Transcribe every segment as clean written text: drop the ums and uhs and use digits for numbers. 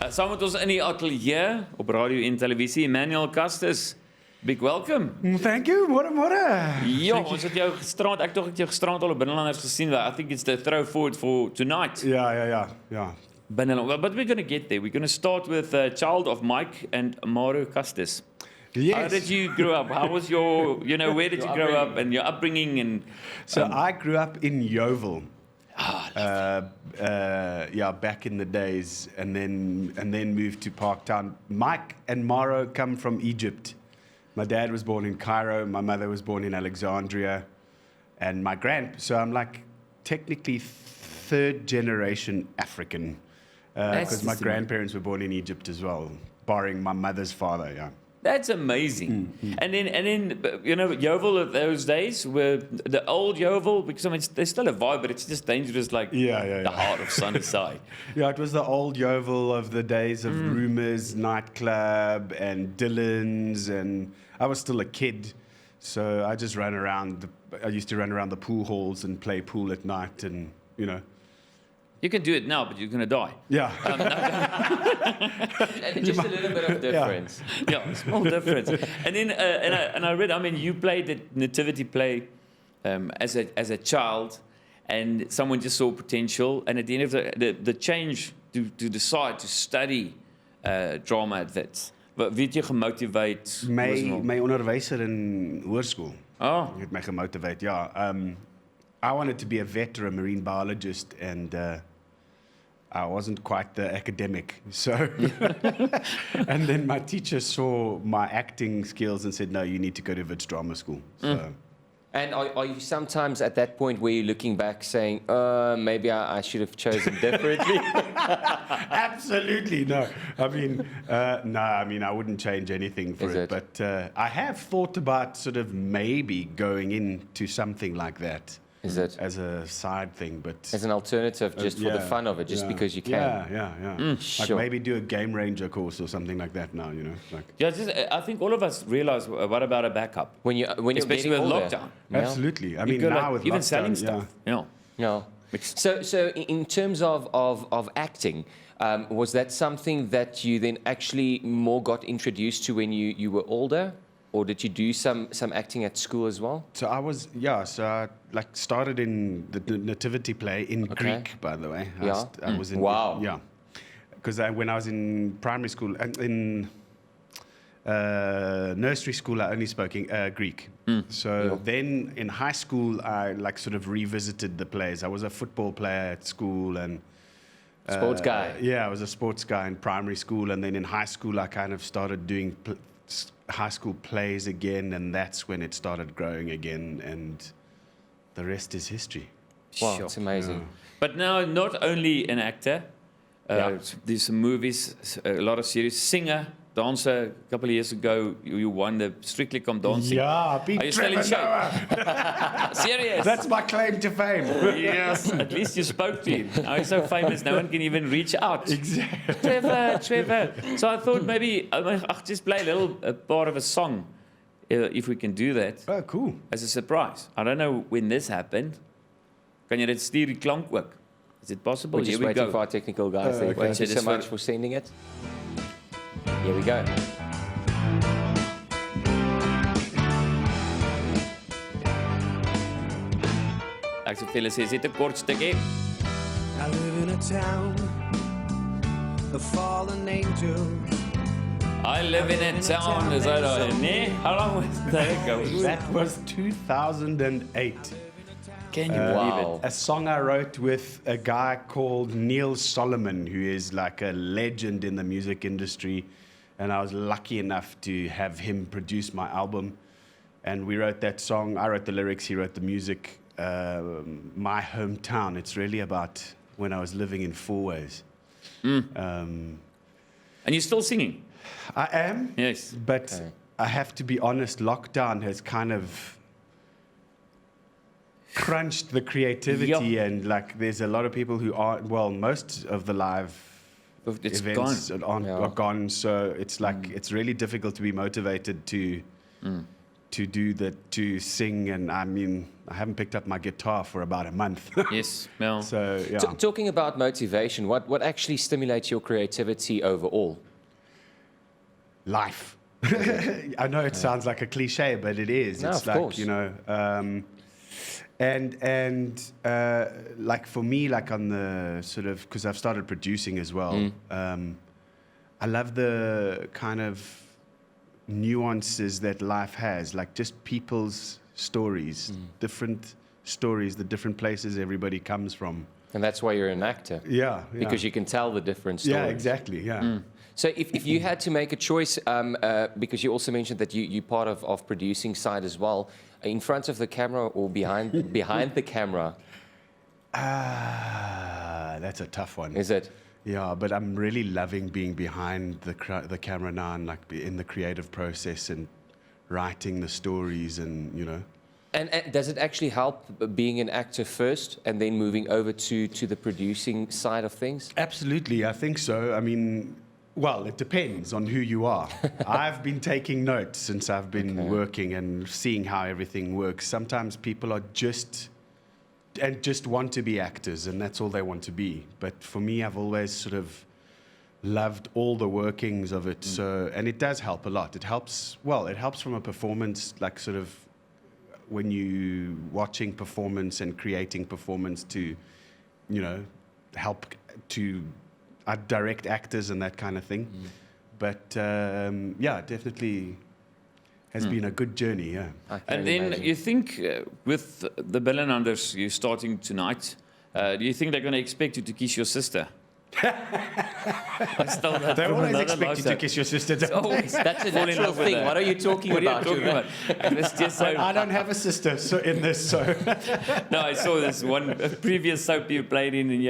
Saam met ons in die ateljee op radio en televisie, Emmanuel Castis. Big welcome. Thank you, môre. Ja, ons het jou gisterand, ek het jou gisterand al op Binnelanders gesien. I think it's the throw forward for tonight. Ja. Binneland. But we're going to get there. We're going to start with a child of Mike and Emmanuel Castis. Yes. How did you grow up? How was your, where did you grow up and your upbringing? And So I grew up in Yeovil. Back in the days, and then moved to Parktown. Mike and Maro come from Egypt. My dad was born in Cairo. My mother was born in Alexandria, and so I'm like technically third generation African, because my grandparents were born in Egypt as well, barring my mother's father. Yeah. That's amazing. And then Yeovil of those days were the old Yeovil, because I mean there's still a vibe, but it's just dangerous like the heart of Sunnyside. Yeah, it was the old Yeovil of the days of Rumours nightclub and Dylan's, and I was still a kid, so I just ran around. I used to run around the pool halls and play pool at night, and You can do it now, but you're going to die. Yeah. Just a little bit of difference. Yeah, small difference. And then, and I read, I mean, you played the nativity play as a child, and someone just saw potential, and at the end of the change to decide to study drama at Wits. Wat weet jy gemotiveerd? My onderwyser in hoërskool. Oh. Het my gemotiveerd, ja. I wanted to be a vet or a marine biologist, and I wasn't quite the academic. So, and then my teacher saw my acting skills and said, no, you need to go to Wits Drama School. So. And are you sometimes at that point where you're looking back saying, maybe I should have chosen differently? Absolutely, no. I mean, I wouldn't change anything for it. But I have thought about sort of maybe going into something like that. Is it? As a side thing, but... As an alternative, just for the fun of it, just because you can. Yeah. Sure. Like maybe do a game ranger course or something like that now, Like. Yeah, I think all of us realize, what about a backup? When you're especially with lockdown. Absolutely. I mean, now with even lockdown, selling stuff. Yeah. So in terms of acting, was that something that you then actually more got introduced to when you were older? Or did you do some acting at school as well? So I was, so I started in the nativity play in Greek, by the way. I was in, wow. Yeah. Because when I was in primary school, and in nursery school, I only spoke Greek. So then in high school, I sort of revisited the plays. I was a football player at school, and sports guy. Yeah, I was a sports guy in primary school, and then in high school, I kind of started doing high school plays again, and that's when it started growing again, and the rest is history. Wow, it's amazing. Yeah. But now, not only an actor, there's some movies, a lot of series, singer, dancer. A couple of years ago, you won the Strictly Come Dancing. Yeah, beat Are you still in shape? Serious? That's my claim to fame. Yes, at least you spoke to him. Now he's so famous, no one can even reach out. Exactly. Trevor. So I thought maybe, I'll just play a part of a song, if we can do that. Oh, cool. As a surprise. I don't know when this happened. Kan jy dit stuur die klank ook? Is it possible? We're just waiting for our technical guys. Thank you so much for sending it. Here we go. Ek sê vir julle sê, dit 'n kort stukkie. I live in a town of fallen angels. I live in a town, is that right? Nee? How long was that ago? That was 2008. Can you believe it? A song I wrote with a guy called Neil Solomon, who is like a legend in the music industry. And I was lucky enough to have him produce my album. And we wrote that song. I wrote the lyrics, he wrote the music. My hometown, it's really about when I was living in Fourways. And you're still singing? I am. Yes. But I have to be honest, lockdown has kind of crunched the creativity, and there's a lot of people who aren't, most of the live events are gone, so it's it's really difficult to be motivated to to sing, and I mean, I haven't picked up my guitar for about a month. Yes. Well, So yeah. Talking about motivation, what actually stimulates your creativity overall? Life. I know it sounds like a cliche, but it is. No, It's of like, course. you know, like for me, like on the sort of, because I've started producing as well, I love the kind of nuances that life has, like just people's stories, different stories, the different places everybody comes from. And that's why you're an actor. Yeah. Because you can tell the different stories. Yeah, exactly. Yeah. So if you had to make a choice, because you also mentioned that you're part of producing side as well, in front of the camera or behind the camera? That's a tough one. Is it? Yeah, but I'm really loving being behind the camera now and like in the creative process and writing the stories and, you know. And does it actually help being an actor first and then moving over to the producing side of things? Absolutely, I think so. I mean, well, it depends on who you are. I've been taking notes since I've been working and seeing how everything works. Sometimes people are just want to be actors, and that's all they want to be. But for me, I've always sort of loved all the workings of it. So, and it does help a lot. It helps from a performance, like sort of when you watching performance and creating performance to, you know, help to direct actors and that kind of thing. But yeah, definitely has been a good journey. Yeah. and then you think with the Binnelanders, you're starting tonight. Do you think they're going to expect you to kiss your sister? I stole that They from always another expect you to lifestyle. kiss your sister. It's always That's a fall in natural love with thing. her. What are you talking What about? are you talking about? It was just so. I don't have a sister in this, so No, I saw this one previous soap you played in, and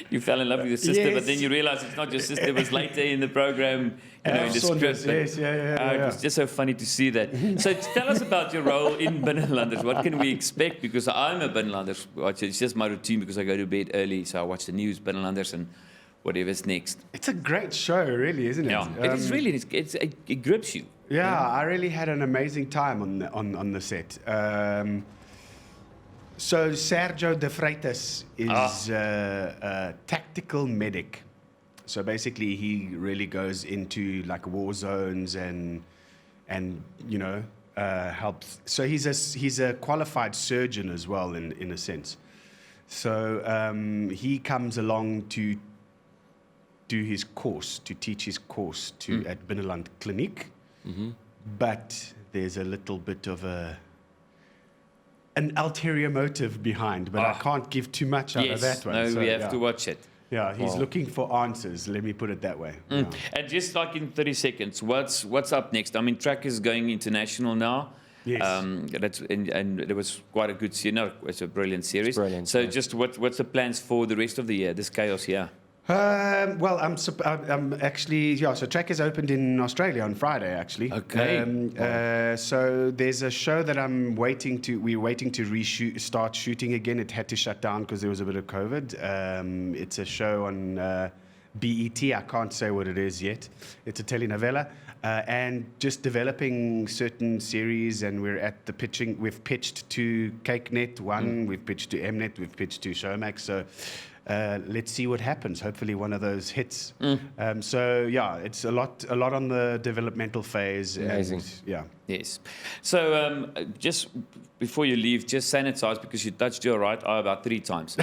you fell in love with your sister, but Yes. then you realized it's not your sister. It was later in the program, you know, in the Saunders, script. yes, yeah. It was just so funny to see that. So tell us about your role in Binnelanders. What can we expect? Because I'm a Binnelanders watcher. It's just my routine because I go to bed early, so I watch the news, Binnelanders, and whatever's next. It's a great show, really, isn't it? Yeah, it is really. It grips you. Yeah, I really had an amazing time on the set. So Sergio de Freitas is a tactical medic. So basically, he really goes into like war zones and you know helps. So he's a qualified surgeon as well in a sense. So he comes along to do his course, to teach his course at Binneland Clinic. But there's a little bit of an ulterior motive behind, but I can't give too much out of that one. No, So, we have yeah. to watch it. Yeah, he's looking for answers, let me put it that way. Yeah. And just like in 30 seconds, what's up next? I mean, Track is going international now. Yes. And it was quite a good series. No, it's a brilliant series. brilliant, So yeah. just what's the plans for the rest of the year, this chaos here? Well, I'm actually, yeah, so Track is opened in Australia on Friday, actually. Okay. So there's a show that we're waiting to start shooting again. It had to shut down because there was a bit of COVID. It's a show on BET. I can't say what it is yet. It's a telenovela. And just developing certain series, and we're at the pitching. We've pitched to CakeNet one, we've pitched to Mnet, we've pitched to Showmax. So let's see what happens. Hopefully, one of those hits. So yeah, it's a lot on the developmental phase. Amazing. And, yeah. Yes. So just before you leave, just sanitize because you touched your right eye about 3 times.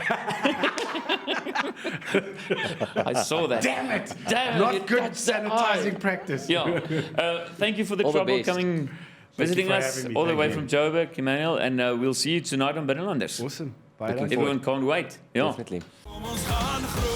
I saw that. Damn it! Damn, you Not good touched the eye. sanitizing practice. Yeah. Thank you for the All the trouble best. coming, visiting for us having me. all the Thank way you. from Joburg, Emmanuel, and we'll see you tonight on Binnelanders. Awesome. Bye. Everyone can't wait. Yeah. Definitely. Kom ons gaan groot.